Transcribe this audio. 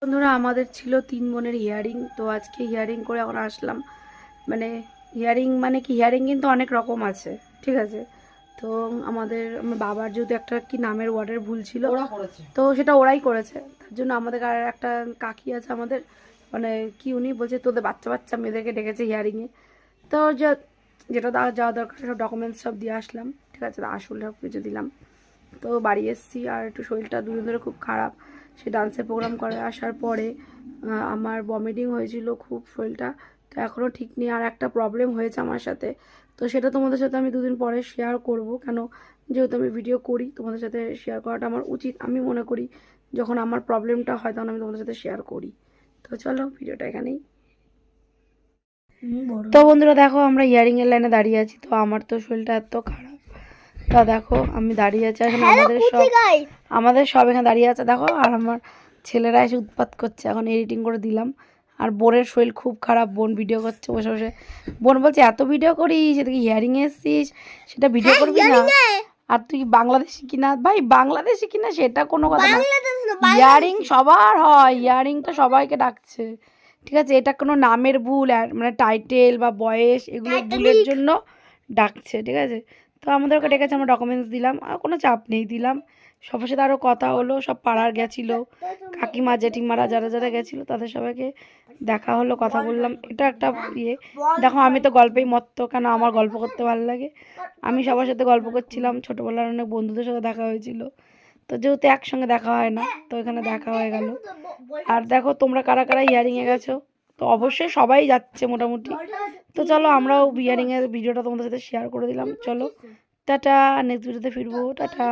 বন্ধুরা আমাদের ছিল 3 বোনের হিয়ারিং। তো আজকে হিয়ারিং করে এখন আসলাম। মানে হিয়ারিং মানে কি, হিয়ারিং কিন্তু অনেক রকম আছে, ঠিক আছে। তো আমার বাবার যেহেতু একটা কি নামের ওয়ার্ডের ভুল ছিল, তো সেটা ওরাই করেছে। তার জন্য আমাদের আর একটা কাকি আছে আমাদের, মানে কি উনি বলছে তোদের বাচ্চা বাচ্চা মেয়েদেরকে ডেকেছে হিয়ারিংয়ে। তো যেটা যাওয়া দরকার সব ডকুমেন্টস সব দিয়ে আসলাম, ঠিক আছে। আসল সব কিছু দিলাম। তো বাড়ি এসেছি আর একটু শরীরটা দুদিন ধরে খুব খারাপ। সে ডান্সের প্রোগ্রাম করে আসার পরে আমার ভমিটিং হয়েছিল খুব, শরীরটা তো এখনও ঠিক নেই। আর একটা প্রবলেম হয়েছে আমার সাথে, তো সেটা তোমাদের সাথে আমি দুদিন পরে শেয়ার করব। কেন, যেহেতু আমি ভিডিও করি তোমাদের সাথে শেয়ার করাটা আমার উচিত, আমি মনে করি। যখন আমার প্রবলেমটা হয় তখন আমি তোমাদের সাথে শেয়ার করি। তো চলো ভিডিওটা এখানেই। তো বন্ধুরা দেখো, আমরা ইয়ারিংয়ের লাইনে দাঁড়িয়ে আছি। তো আমার তো শরীরটা এত খারাপ, তা দেখো আমি দাঁড়িয়ে আছি এখানে, আমাদের সব এখানে দাঁড়িয়ে আছে দেখো। আর আমার ছেলেরা এসে উৎপাত করছে, এখন এডিটিং করে দিলাম। আর বোনের শরীর খুব খারাপ, বোন ভিডিও করছে বসে বসে। বোন বলছে এত ভিডিও করিস, সেটা কি হিয়ারিংয়ে এসছিস, সেটা ভিডিও করবি না? আর তুই বাংলাদেশি কিনা? ভাই বাংলাদেশি কিনা সেটা কোনো কথা না, ইয়ারিং সবার হয়, ইয়ারিংটা সবাইকে ডাকছে, ঠিক আছে। এটা কোনো নামের ভুল, মানে টাইটেল বা বয়স এগুলো ভুলের জন্য ডাকছে, ঠিক আছে। তো আমাদের ওকে ডেকেছে, আমরা ডকুমেন্টস দিলাম, আর কোনো চাপ নেই, দিলাম। সবার সাথে আরও কথা হলো, সব পাড়ার গেছিলো, কাকিমা জেঠিমারা যারা যারা গেছিলো তাদের সবাইকে দেখা হলো, কথা বললাম। এটা একটা ইয়ে। দেখো আমি তো গল্পেই মত্ত, কেন আমার গল্প করতে ভালো লাগে। আমি সবার সাথে গল্প করছিলাম, ছোটোবেলার অনেক বন্ধুদের সাথে দেখা হয়েছিল। তো যেহেতু একসঙ্গে দেখা হয় না, তো এখানে দেখা হয়ে গেল। আর দেখো তোমরা কারা কারা ইয়ারিংয়ে গেছো, তো অবশ্যই সবাই যাচ্ছে মোটামুটি। তো চলো আমরাও ইয়ারিংয়ের ভিডিওটা তোমাদের সাথে শেয়ার করে দিলাম। চলো টাটা, নেক্সট ভিডিওতে ফিরবো, টাটা।